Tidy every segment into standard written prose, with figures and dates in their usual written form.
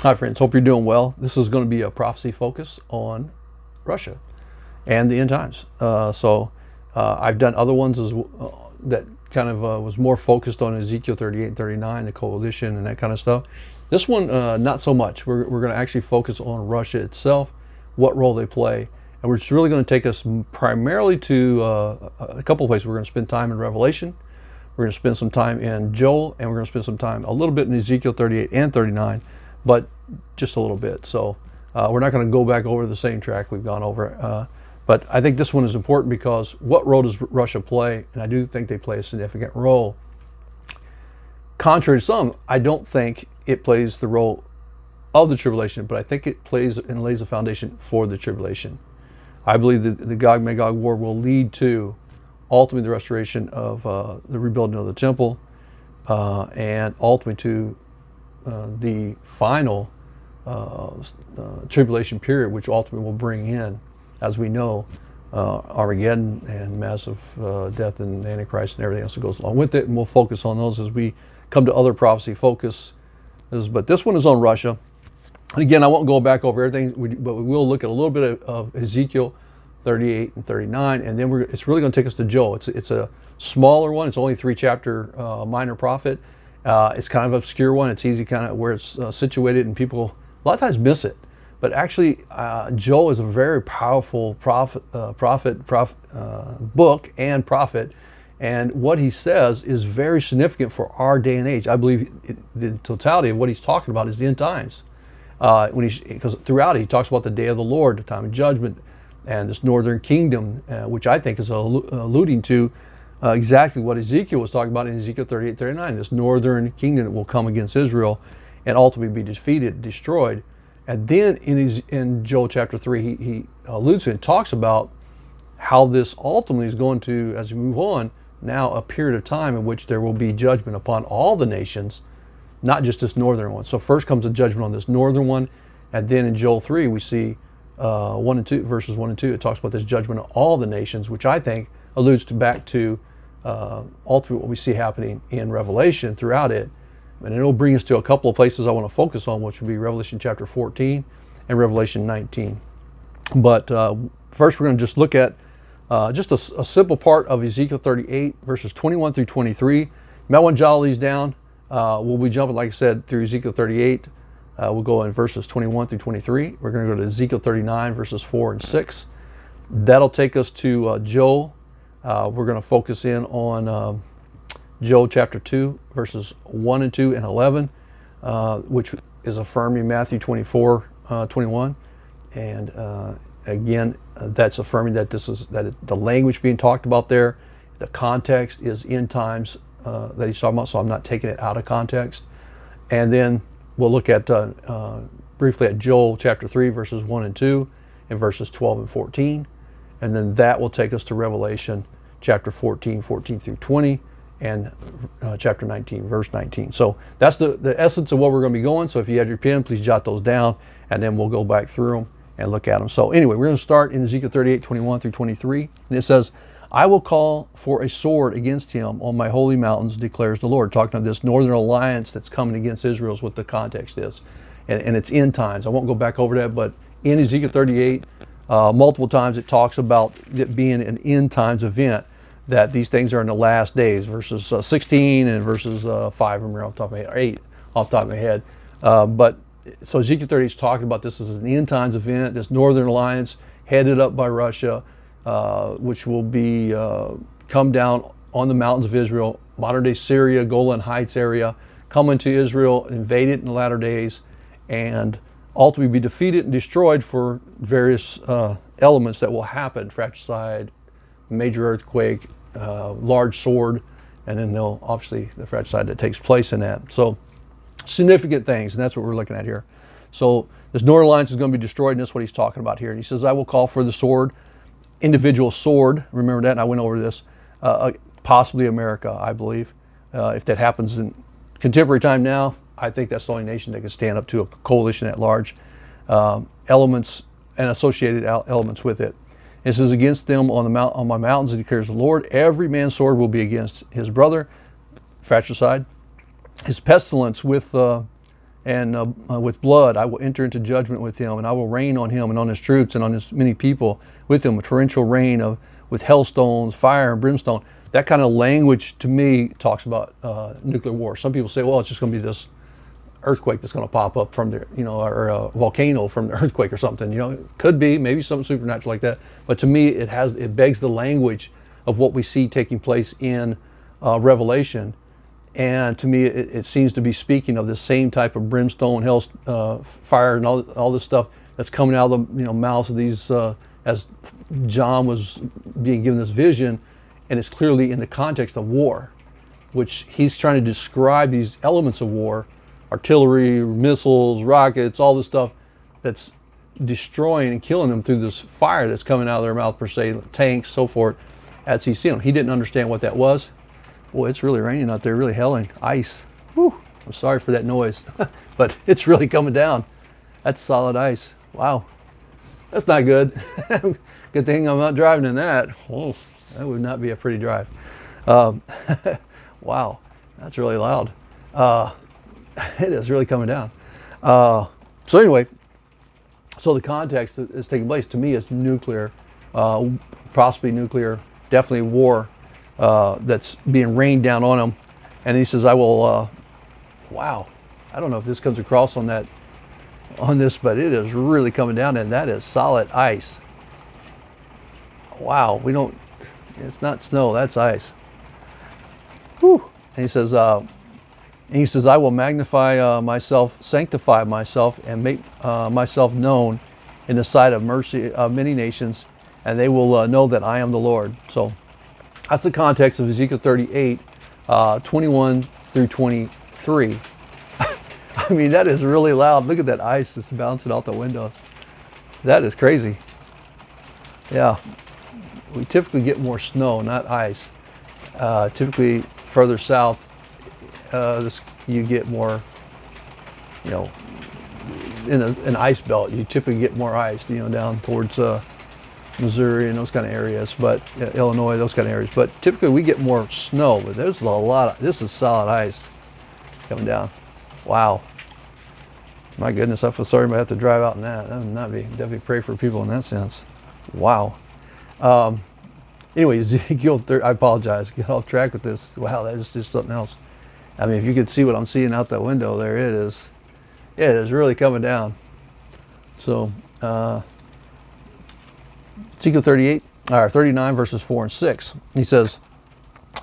Hi, friends. Hope you're doing well. This is going to be a prophecy focus on Russia and the end times. I've done other ones that kind of was more focused on Ezekiel 38 and 39, the coalition and that kind of stuff. This one, not so much. We're going to actually focus on Russia itself, what role they play. And it's really going to take us primarily to a couple of places. We're going to spend time in Revelation. We're going to spend some time in Joel, and we're going to spend some time a little bit in Ezekiel 38 and 39, but just a little bit. So we're not going to go back over the same track we've gone over. But I think this one is important because what role does Russia play? And I do think they play a significant role. Contrary to some, I don't think it plays the role of the tribulation, but I think it plays and lays a foundation for the tribulation. I believe that the Gog-Magog war will lead to ultimately the restoration of the rebuilding of the temple and ultimately to the final tribulation period, which ultimately will bring in, as we know, Armageddon and massive death and the Antichrist and everything else that goes along with it. And we'll focus on those as we come to other prophecy focus. But this one is on Russia. And again, I won't go back over everything, but we will look at a little bit of Ezekiel 38 and 39, and then it's really going to take us to Joel. It's a smaller one. It's only 3-chapter minor prophet. It's kind of an obscure one. It's easy kind of where it's situated, and people a lot of times miss it. But actually, Joel is a very powerful book and prophet, and what he says is very significant for our day and age. I believe the totality of what he's talking about is the end times. Because throughout it, he talks about the day of the Lord, the time of judgment, and this northern kingdom, which I think is alluding to exactly what Ezekiel was talking about in Ezekiel 38, 39, this northern kingdom that will come against Israel and ultimately be defeated, destroyed. And then in Joel chapter 3, he alludes to and talks about how this ultimately is going to, as we move on, now a period of time in which there will be judgment upon all the nations, not just this northern one. So first comes the judgment on this northern one, and then in Joel 3 we see 1 and 2, verses 1 and 2, it talks about this judgment of all the nations, which I think alludes back to ultimately what we see happening in Revelation throughout it. And it'll bring us to a couple of places I want to focus on, which would be Revelation chapter 14 and Revelation 19. But first we're going to just look at just a simple part of Ezekiel 38, verses 21 through 23. You might want to jot all these down. We'll be jumping, like I said, through Ezekiel 38. We'll go in verses 21 through 23. We're going to go to Ezekiel 39, verses 4 and 6. That'll take us to Joel. We're going to focus in on Joel chapter 2, verses 1 and 2 and 11, which is affirming Matthew 24, 21. And again, that's affirming that the language being talked about there, the context is end times that he's talking about, so I'm not taking it out of context. And then we'll look at briefly at Joel chapter 3, verses 1 and 2, and verses 12 and 14. And then that will take us to Revelation chapter 14, 14 through 20, and chapter 19, verse 19. So that's the essence of what we're going to be going. So if you have your pen, please jot those down, and then we'll go back through them and look at them. So anyway, we're going to start in Ezekiel 38, 21 through 23. And it says, I will call for a sword against him on my holy mountains, declares the Lord. Talking of this northern alliance that's coming against Israel is what the context is. And it's end times. I won't go back over that, but in Ezekiel 38, multiple times it talks about it being an end times event, that these things are in the last days. Verses 16 and verses 5, remember off the top of my head, or 8 off the top of my head. So Ezekiel 38 is talking about this as an end times event, this northern alliance headed up by Russia, which will be come down on the mountains of Israel, modern day Syria, Golan Heights area, come into Israel, invade it in the latter days, and ultimately be defeated and destroyed for various elements that will happen: fratricide, major earthquake, large sword, and then obviously the fratricide that takes place in that. So significant things, and that's what we're looking at here. So this northern alliance is going to be destroyed, and that's what he's talking about here. And he says, I will call for the sword, individual sword, remember that, and I went over this, possibly America, I believe. If that happens in contemporary time now, I think that's the only nation that can stand up to a coalition at large, elements and associated elements with it. It says, against them on my mountains, declares the Lord, every man's sword will be against his brother, fratricide, his pestilence with and with blood I will enter into judgment with him, and I will rain on him and on his troops and on his many people with him, a torrential rain with hailstones, fire, and brimstone. That kind of language to me talks about nuclear war. Some people say, well, it's just going to be this earthquake that's going to pop up from there, or a volcano from the earthquake or something. It could be maybe something supernatural like that. But to me, it begs the language of what we see taking place in Revelation. And to me, it seems to be speaking of the same type of brimstone, hell, fire, and all this stuff that's coming out of the mouths of these as John was being given this vision, and it's clearly in the context of war, which he's trying to describe these elements of war, artillery, missiles, rockets, all this stuff that's destroying and killing them through this fire that's coming out of their mouth, per se, tanks, so forth, as he's seeing them. He didn't understand what that was. Boy, it's really raining out there, really hailing, ice. Whew, I'm sorry for that noise, but it's really coming down. That's solid ice. Wow, that's not good. Good thing I'm not driving in that. Oh, that would not be a pretty drive. Wow, that's really loud. It is really coming down. So anyway, so the context that is taking place to me is nuclear, possibly nuclear, definitely war that's being rained down on them. And he says, I will, wow, I don't know if this comes across on this, but it is really coming down, and that is solid ice. Wow, it's not snow, that's ice. Whew. And he says, I will magnify myself, sanctify myself, and make myself known in the sight of mercy of many nations, and they will know that I am the Lord. So that's the context of Ezekiel 38, 21 through 23. I mean, that is really loud. Look at that ice that's bouncing out the windows. That is crazy. Yeah, we typically get more snow, not ice. Typically further south, you get more, in an ice belt, you typically get more ice, down towards Missouri and those kind of areas, but Illinois, those kind of areas. But typically we get more snow, but there's this is solid ice coming down. Wow. My goodness, I feel sorry I have to drive out in that. That would not be, definitely pray for people in that sense. Wow. Anyway, Ezekiel, I apologize, get off track with this. Wow, that is just something else. I mean, if you could see what I'm seeing out that window, there it is. It is really coming down. So, Ezekiel 39, verses 4 and 6. He says,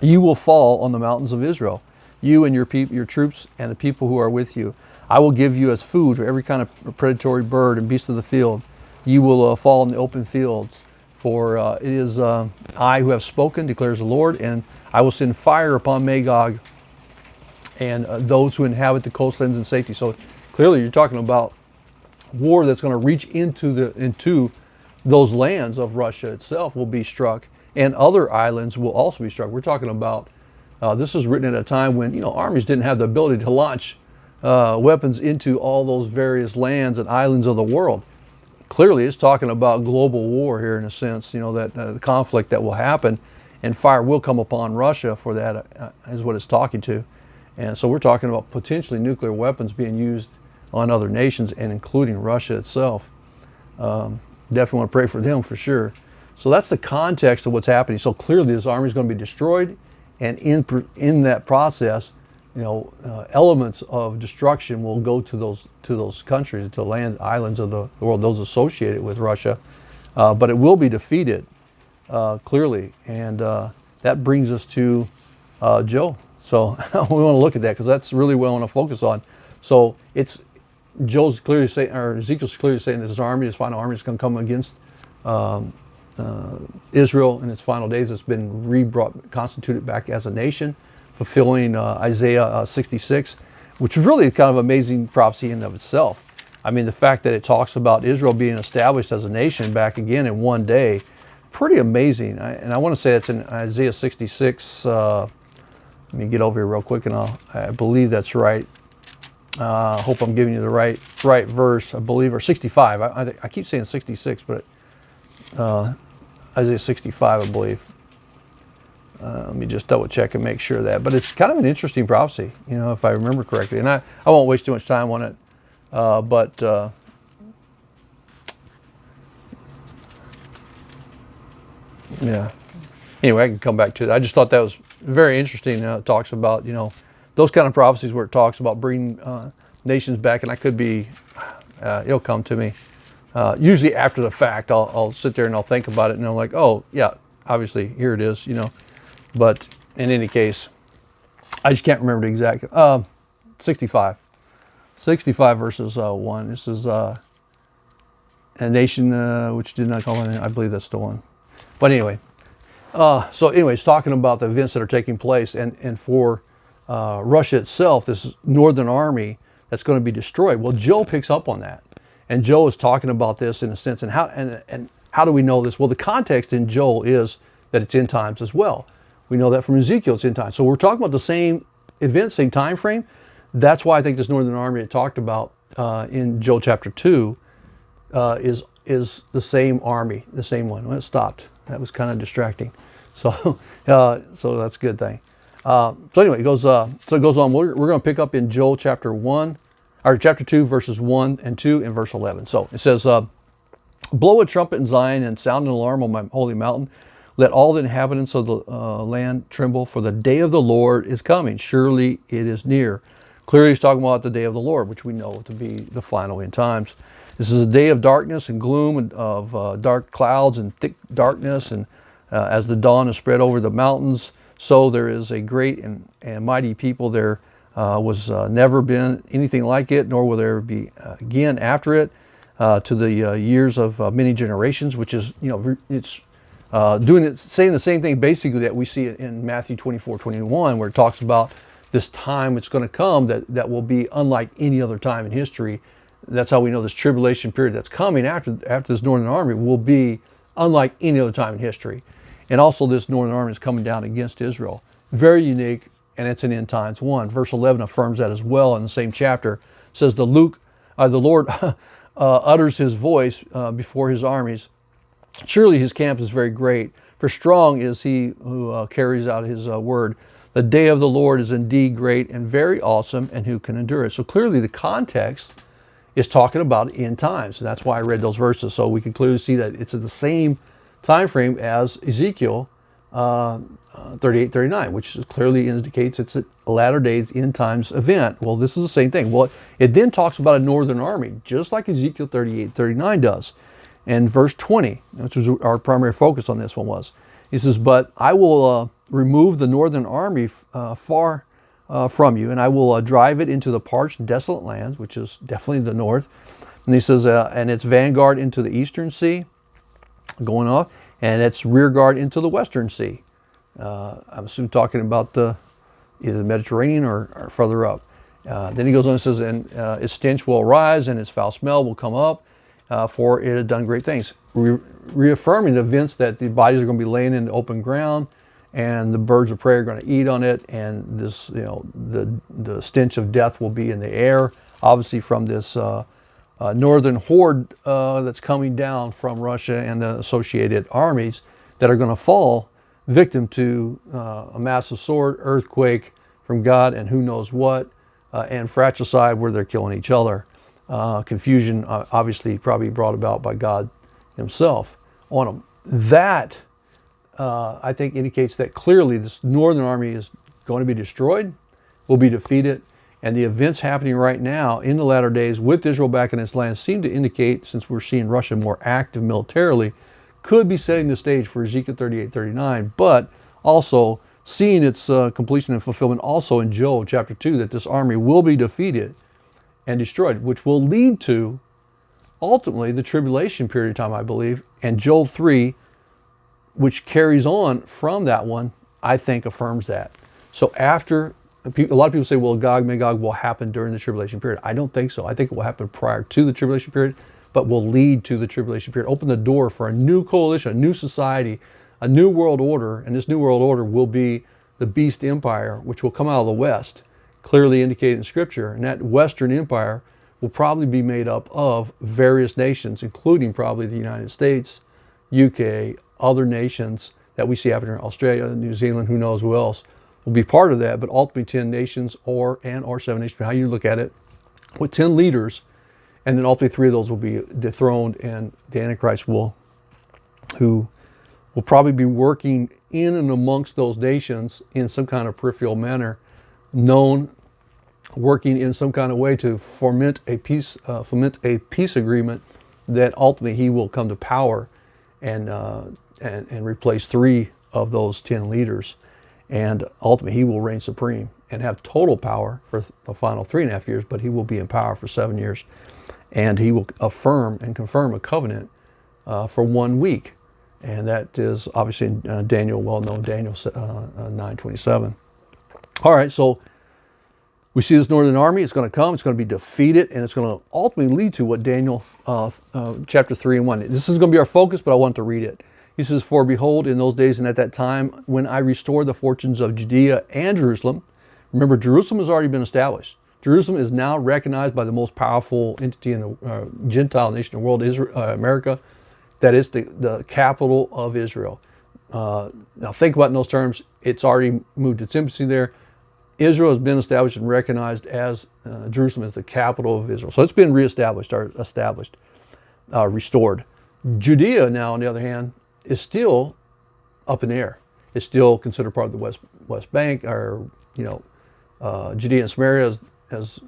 you will fall on the mountains of Israel, you and your troops and the people who are with you. I will give you as food for every kind of predatory bird and beast of the field. You will fall in the open fields. For it is I who have spoken, declares the Lord, and I will send fire upon Magog and those who inhabit the coastlands in safety. So clearly you're talking about war that's going to reach into those lands of Russia itself will be struck, and other islands will also be struck. We're talking about, this is written at a time when, armies didn't have the ability to launch weapons into all those various lands and islands of the world. Clearly it's talking about global war here in a sense, that the conflict that will happen, and fire will come upon Russia for that, is what it's talking to. And so we're talking about potentially nuclear weapons being used on other nations, and including Russia itself. Definitely want to pray for them for sure. So that's the context of what's happening. So clearly this army is going to be destroyed, and in that process, elements of destruction will go to those countries, to land islands of the world, those associated with Russia. But it will be defeated, clearly. And that brings us to Joe. So we want to look at that, because that's really what I want to focus on. So Joel's clearly saying, or Ezekiel's clearly saying that his army, his final army, is going to come against Israel in its final days. It's been constituted back as a nation, fulfilling Isaiah 66, which is really kind of amazing prophecy in and of itself. I mean, the fact that it talks about Israel being established as a nation back again in one day, pretty amazing. And I want to say it's in Isaiah 66. Let me get over here real quick, and I believe that's right. I hope I'm giving you the right verse, I believe, or 65. I keep saying 66, but Isaiah 65, I believe. Let me just double check and make sure of that. But it's kind of an interesting prophecy, if I remember correctly. And I won't waste too much time on it. But yeah. Anyway, I can come back to that. I just thought that was very interesting. It talks about, those kind of prophecies where it talks about bringing nations back, and I could be, it'll come to me. Usually after the fact, I'll sit there and I'll think about it, and I'm like, oh, yeah, obviously, here it is, But in any case, I just can't remember the exact. 65. 65 verses 1. This is a nation which did not call it. I believe that's the one. But anyway, so anyways, talking about the events that are taking place, and for Russia itself, this northern army that's going to be destroyed. Well, Joe picks up on that, and Joe is talking about this in a sense. And how do we know this? Well, the context in Joel is that it's end times as well. We know that from Ezekiel, it's end times. So we're talking about the same event, same time frame. That's why I think this northern army it talked about in Joel chapter 2 is the same army, the same one. Well, it stopped. That was kind of distracting. So so that's a good thing. So anyway, it goes on. We're going to pick up in Joel chapter 1, or chapter 2, verses 1 and 2, and verse 11. So it says, blow a trumpet in Zion and sound an alarm on my holy mountain. Let all the inhabitants of the land tremble, for the day of the Lord is coming. Surely it is near. Clearly he's talking about the day of the Lord, which we know to be the final end times. This is a day of darkness and gloom, and of dark clouds and thick darkness. And as the dawn is spread over the mountains, so there is a great and mighty people. There was never been anything like it, nor will there be again after it, to the years of many generations, which is, it's saying the same thing basically that we see in Matthew 24:21, where it talks about this time it's going to come that will be unlike any other time in history. That's how we know this tribulation period that's coming after this northern army will be unlike any other time in history. And also this northern army is coming down against Israel. Very unique, and it's an end times one. Verse 11 affirms that as well in the same chapter. It says, the Lord utters his voice before his armies. Surely his camp is very great, for strong is he who carries out his word. The day of the Lord is indeed great and very awesome, and who can endure it? So clearly the context is talking about end times. And that's why I read those verses. So we can clearly see that it's in the same time frame as Ezekiel 38:39, which clearly indicates it's a latter days end times event. Well, this is the same thing. Well, it then talks about a northern army, just like Ezekiel 38:39 does. And verse 20, which was our primary focus on this one, was, he says, but I will remove the northern army far from you, and I will drive it into the parched and desolate lands, which is definitely the north. And he says, and its vanguard into the eastern sea, going off, and its rear guard into the western sea. I'm assuming talking about either the Mediterranean or further up. Then he goes on and says, and its stench will arise, and its foul smell will come up, for it had done great things. Reaffirming the events that the bodies are going to be laying in the open ground, and the birds of prey are going to eat on it, and this, the stench of death will be in the air, obviously from this northern horde that's coming down from Russia and the associated armies that are going to fall victim to a massive sword, earthquake from God, and who knows what, and fratricide where they're killing each other. Confusion, obviously, probably brought about by God himself on them. That, I think, indicates that clearly this northern army is going to be destroyed, will be defeated, and the events happening right now in the latter days with Israel back in its land seem to indicate, since we're seeing Russia more active militarily, could be setting the stage for Ezekiel 38:39, but also seeing its completion and fulfillment also in Joel chapter 2, that this army will be defeated and destroyed, which will lead to ultimately the tribulation period of time, I believe, and Joel 3, which carries on from that one, I think affirms that. So after, a lot of people say, well, Gog, Magog will happen during the tribulation period. I don't think so. I think it will happen prior to the tribulation period, but will lead to the tribulation period. Open the door for a new coalition, a new society, a new world order, and this new world order will be the beast empire, which will come out of the west, clearly indicated in Scripture. And that Western empire will probably be made up of various nations, including probably the United States, UK, other nations that we see happening in Australia, New Zealand, who knows who else will be part of that, but ultimately 10 nations or 7 nations, how you look at it, with 10 leaders And then ultimately 3 of those will be dethroned, and the Antichrist who will probably be working in and amongst those nations in some kind of peripheral manner, working in some kind of way to foment a peace agreement that ultimately he will come to power and replace 3 of those 10 leaders. And ultimately he will reign supreme and have total power for the final 3.5 years, but he will be in power for 7 years. And he will affirm and confirm a covenant for 1 week. And that is obviously in Daniel, well-known Daniel 9:27. All right, so we see this northern army. It's going to come. It's going to be defeated, and it's going to ultimately lead to what Daniel chapter 3 and 1. This is going to be our focus, but I want to read it. He says, "For behold, in those days and at that time, when I restore the fortunes of Judea and Jerusalem," remember, Jerusalem has already been established. Jerusalem is now recognized by the most powerful entity in the Gentile nation in the world, America, that it's the capital of Israel. Now think about it in those terms. It's already moved its embassy there. Israel has been established and recognized as Jerusalem as the capital of Israel. So it's been reestablished or established, restored. Judea now, on the other hand, is still up in the air. It's still considered part of the West Bank, or Judea and Samaria as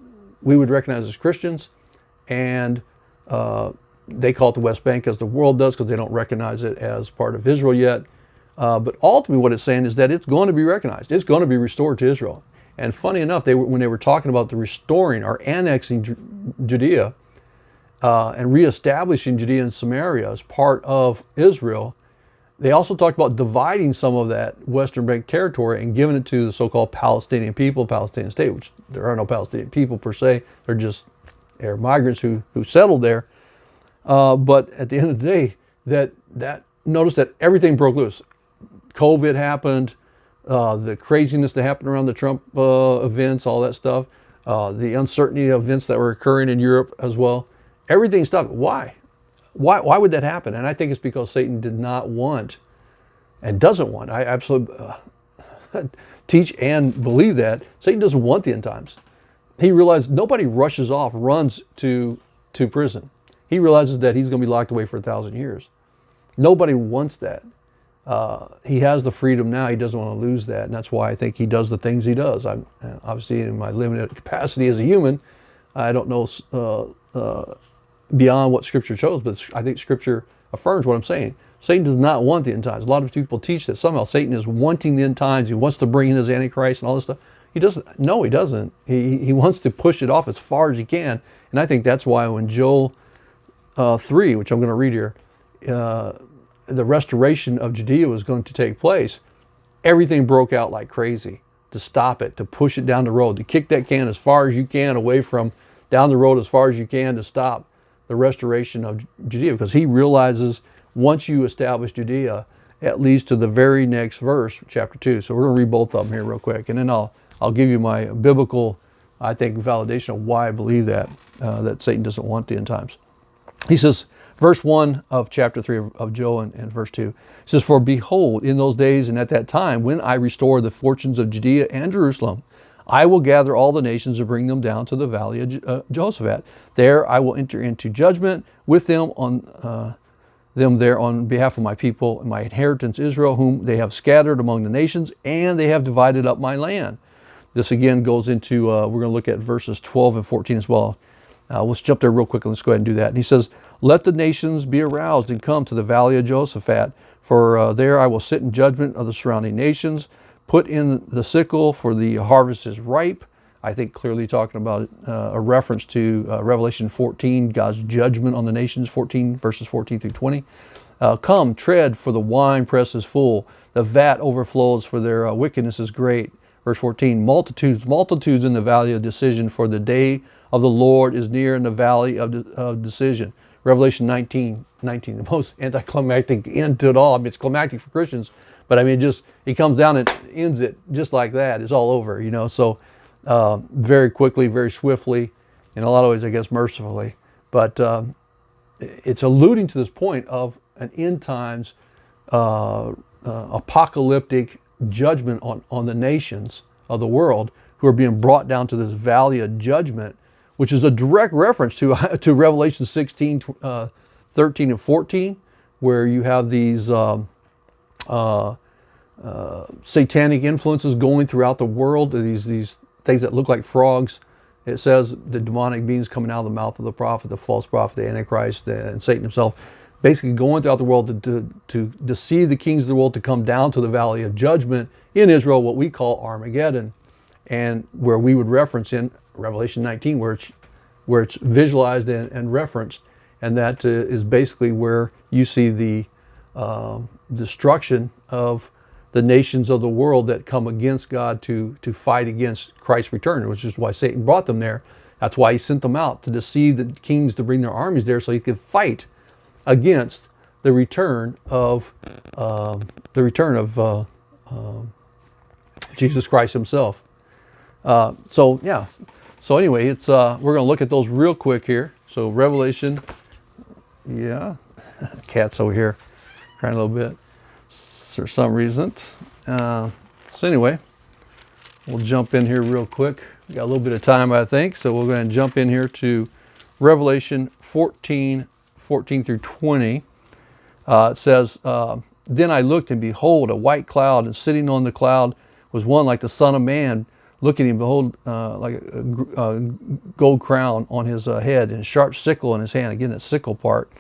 we would recognize as Christians, and they call it the West Bank as the world does, because they don't recognize it as part of Israel yet. But ultimately what it's saying is that it's going to be recognized. It's going to be restored to Israel. And funny enough, when they were talking about the restoring or annexing Judea and reestablishing Judea and Samaria as part of Israel, they also talked about dividing some of that Western Bank territory and giving it to the so-called Palestinian people, Palestinian state, which there are no Palestinian people per se. They're migrants who settled there. But at the end of the day, that notice that everything broke loose. COVID happened, the craziness that happened around the Trump events, all that stuff, the uncertainty of events that were occurring in Europe as well. Everything stopped. Why? Why would that happen? And I think it's because Satan did not want and doesn't want. I absolutely teach and believe that Satan doesn't want the end times. He realized nobody runs to prison. He realizes that he's going to be locked away for 1,000 years. Nobody wants that. He has the freedom now. He doesn't want to lose that. And that's why I think he does the things he does. I'm obviously, in my limited capacity as a human, I don't know beyond what Scripture shows, but I think Scripture affirms what I'm saying. Satan does not want the end times. A lot of people teach that somehow Satan is wanting the end times. He wants to bring in his Antichrist and all this stuff. He doesn't. No, he doesn't. He wants to push it off as far as he can. And I think that's why when Joel 3, which I'm going to read here, the restoration of Judea was going to take place, everything broke out like crazy to stop it, to push it down the road, to kick that can as far as you can away from, down the road as far as you can, to stop the restoration of Judea, because he realizes once you establish Judea, it leads to the very next verse, chapter 2. So we're going to read both of them here real quick, and then I'll give you my biblical, I think, validation of why I believe that Satan doesn't want the end times. He says, verse 1 of chapter 3 of Joel and verse 2, it says, "For behold, in those days and at that time, when I restore the fortunes of Judea and Jerusalem, I will gather all the nations and bring them down to the valley of Jehoshaphat. There I will enter into judgment with them there on behalf of my people and my inheritance Israel, whom they have scattered among the nations, and they have divided up my land." This again goes into, we're going to look at verses 12 and 14 as well. Let's jump there real quick and let's go ahead and do that. And he says, "Let the nations be aroused and come to the valley of Jehoshaphat, for there I will sit in judgment of the surrounding nations. Put in the sickle, for the harvest is ripe." I think clearly talking about a reference to Revelation 14, God's judgment on the nations, 14 verses 14 through 20. "Come, tread, for the wine press is full. The vat overflows, for their wickedness is great." Verse 14, multitudes in the valley of decision, for the day of the Lord is near in the valley of decision. Revelation 19, the most anticlimactic end to it all. I mean, it's climactic for Christians, but I mean, he comes down and ends it just like that. It's all over, So very quickly, very swiftly, in a lot of ways, I guess, mercifully. But it's alluding to this point of an end times apocalyptic judgment on the nations of the world who are being brought down to this valley of judgment, which is a direct reference to to Revelation 16, 13 and 14, where you have these satanic influences going throughout the world, these things that look like frogs. It says the demonic beings coming out of the mouth of the prophet, the false prophet, the Antichrist, and Satan himself, basically going throughout the world to deceive the kings of the world to come down to the valley of judgment in Israel, what we call Armageddon, and where we would reference in Revelation 19, where it's visualized and referenced, and that is basically where you see the destruction of the nations of the world that come against God to fight against Christ's return, which is why Satan brought them there. That's why he sent them out to deceive the kings to bring their armies there so he could fight against the return of Jesus Christ himself. So anyway, it's we're going to look at those real quick here. So Revelation, cat's over here crying a little bit for some reason. So anyway, we'll jump in here real quick. We got a little bit of time, I think, so we're going to jump in here to Revelation 14 through 20. It says, Then I looked, and behold, a white cloud, and sitting on the cloud was one like the Son of Man. Looking, and behold, like a gold crown on his head, and a sharp sickle in his hand. Again, that sickle part.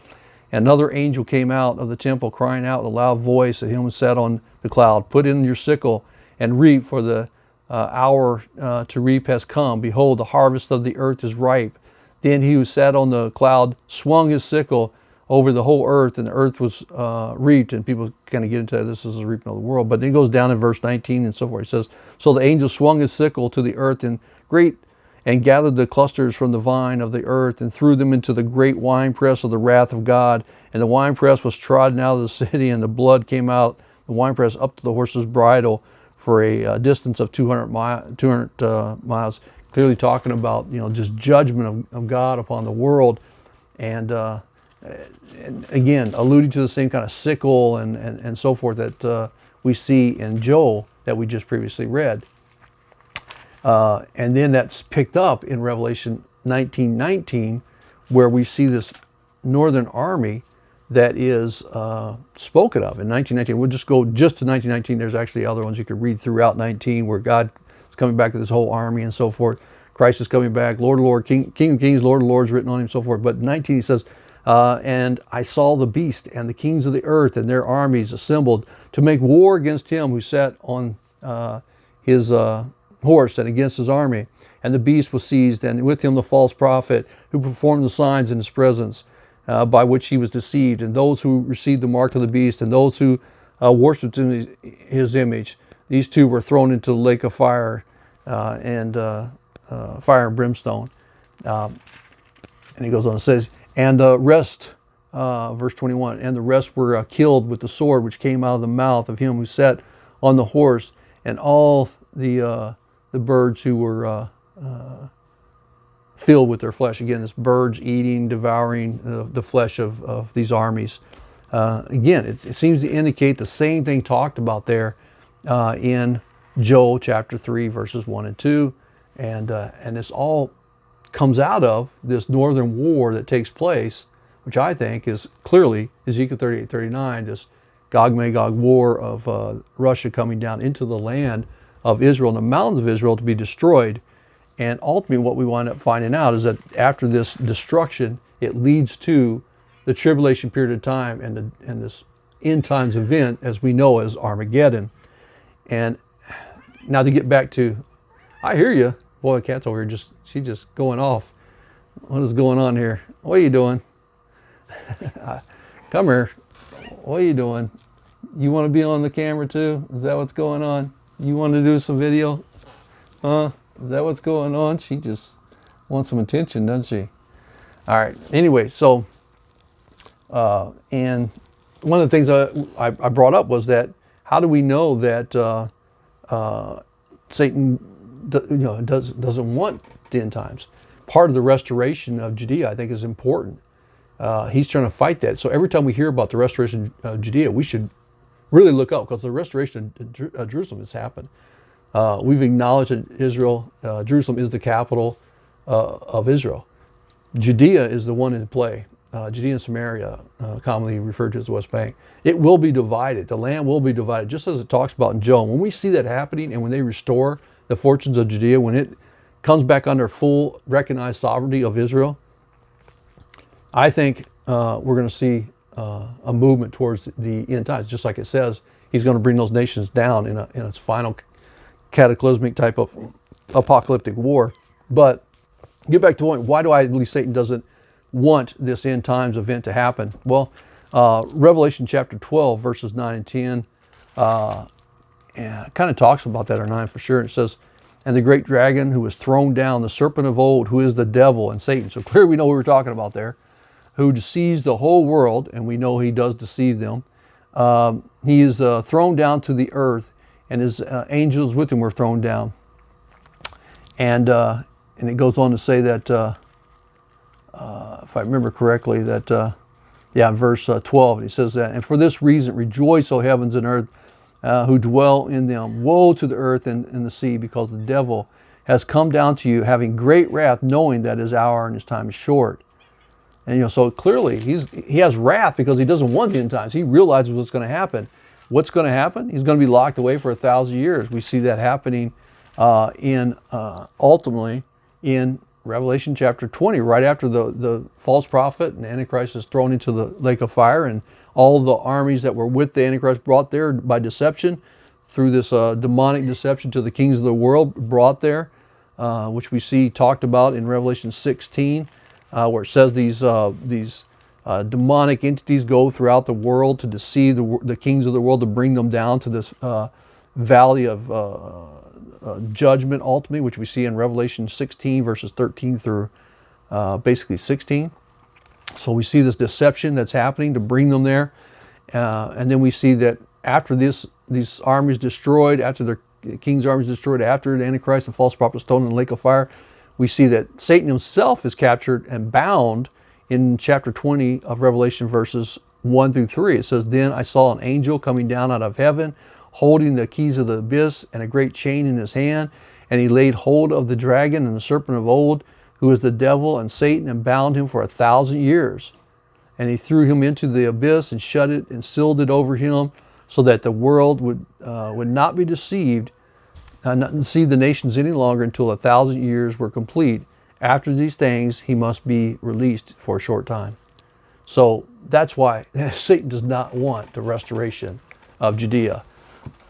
And another angel came out of the temple, crying out with a loud voice at him who sat on the cloud, Put in your sickle and reap, for the hour to reap has come. Behold, the harvest of the earth is ripe. Then he who sat on the cloud swung his sickle over the whole earth, and the earth was reaped. And people kind of get into this as the reaping of the world. But then it goes down in verse 19 and so forth. It says, So the angel swung his sickle to the earth and gathered the clusters from the vine of the earth and threw them into the great winepress of the wrath of God. And the winepress was trodden out of the city, and the blood came out the winepress up to the horse's bridle for a distance of 200 miles. Clearly talking about just judgment of God upon the world, and again alluding to the same kind of sickle and so forth that we see in Joel that we just previously read. And then that's picked up in Revelation 19:19, where we see this northern army that is spoken of in 1919. We'll just go to 1919. There's actually other ones you could read throughout 19 where God is coming back with his whole army and so forth. Christ is coming back, Lord of Lords, King of Kings, Lord of Lords written on him and so forth. But 19 he says, and I saw the beast and the kings of the earth and their armies assembled to make war against him who sat on his horse and against his army. And the beast was seized, and with him the false prophet who performed the signs in his presence, by which he was deceived, and those who received the mark of the beast, and those who worshipped his image. These two were thrown into the lake of fire and fire and brimstone. And he goes on and says, and rest, verse 21, and the rest were killed with the sword which came out of the mouth of him who sat on the horse, and all the birds who were filled with their flesh. Again, this birds eating, devouring the flesh of these armies. Again, it seems to indicate the same thing talked about there in Joel chapter 3, verses 1 and 2. And this all comes out of this northern war that takes place, which I think is clearly Ezekiel 38:39, this Gog-Magog war of Russia coming down into the land of Israel and the mountains of Israel to be destroyed. And ultimately what we wind up finding out is that after this destruction, it leads to the tribulation period of time and this end times event as we know as Armageddon. And now to get back to, I hear you. Boy, the cat's over here, she's just going off. What is going on here? What are you doing? Come here. What are you doing? You want to be on the camera too? Is that what's going on? You want to do some video? Huh? Is that what's going on? She just wants some attention, doesn't she? All right. Anyway, so, and one of the things I brought up was that how do we know that Satan doesn't want the end times? Part of the restoration of Judea, I think, is important. He's trying to fight that. So every time we hear about the restoration of Judea, we should really look up, because the restoration of Jerusalem has happened. We've acknowledged that Jerusalem is the capital of Israel. Judea is the one in play. Judea and Samaria, commonly referred to as the West Bank. It will be divided. The land will be divided, just as it talks about in Joel. When we see that happening, and when they restore the fortunes of Judea, when it comes back under full recognized sovereignty of Israel, I think we're going to see a movement towards the end times. Just like it says, he's going to bring those nations down in its final cataclysmic type of apocalyptic war. But get back to the point, why do I believe Satan doesn't want this end times event to happen? Well, Revelation chapter 12, verses 9 and 10, kind of talks about that, or 9 for sure. It says, and the great dragon who was thrown down, the serpent of old, who is the devil and Satan. So clearly we know what we're talking about there. Who deceives the whole world, and we know he does deceive them. He is thrown down to the earth, and his angels with him were thrown down. And it goes on to say that, if I remember correctly, that, in verse 12, it says that, and for this reason rejoice, O heavens and earth, who dwell in them. Woe to the earth and the sea, because the devil has come down to you, having great wrath, knowing that his hour and his time is short. And so clearly he has wrath because he doesn't want the end times. He realizes what's going to happen. What's going to happen? He's going to be locked away for 1,000 years. We see that happening ultimately in Revelation chapter 20, right after the false prophet and Antichrist is thrown into the lake of fire, and all the armies that were with the Antichrist brought there by deception, through this demonic deception to the kings of the world, brought there, which we see talked about in Revelation 16. Where it says these demonic entities go throughout the world to deceive the kings of the world, to bring them down to this valley of judgment ultimately, which we see in Revelation 16 verses 13 through basically 16. So we see this deception that's happening to bring them there. And then we see that after these armies destroyed, after the king's armies destroyed, after the Antichrist, the false prophet, was thrown in the lake of fire, we see that Satan himself is captured and bound in chapter 20 of Revelation verses 1 through 3. It says, then I saw an angel coming down out of heaven, holding the keys of the abyss and a great chain in his hand. And he laid hold of the dragon and the serpent of old, who is the devil and Satan, and bound him for 1,000 years. And he threw him into the abyss and shut it and sealed it over him, so that the world would not be deceived, not deceive the nations any longer until 1,000 years were complete. After these things, he must be released for a short time. So that's why Satan does not want the restoration of Judea,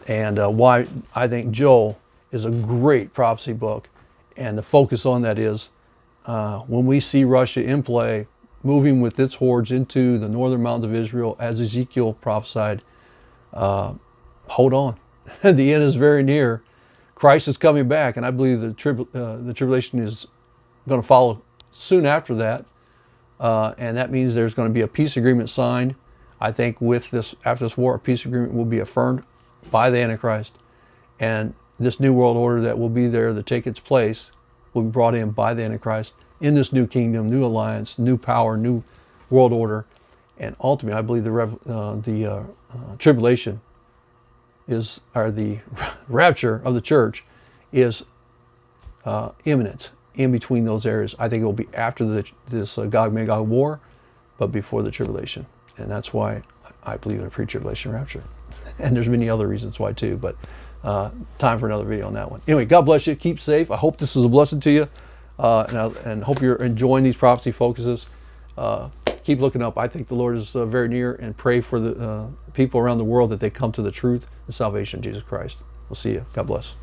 and why I think Joel is a great prophecy book. And the focus on that is when we see Russia in play, moving with its hordes into the northern mountains of Israel, as Ezekiel prophesied, hold on. The end is very near. Christ is coming back, and I believe the tribulation is going to follow soon after that, and that means there's going to be a peace agreement signed. I think after this war, a peace agreement will be affirmed by the Antichrist, and this new world order that will be there to take its place will be brought in by the Antichrist in this new kingdom, new alliance, new power, new world order, and ultimately, I believe the tribulation or the rapture of the church is imminent in between those areas. I think it will be after this Gog-Magog war, but before the tribulation. And that's why I believe in a pre-tribulation rapture. And there's many other reasons why too, but time for another video on that one. Anyway, God bless you. Keep safe. I hope this is a blessing to you, and hope you're enjoying these prophecy focuses. Keep looking up. I think the Lord is very near, and pray for the people around the world that they come to the truth and salvation of Jesus Christ. We'll see you. God bless.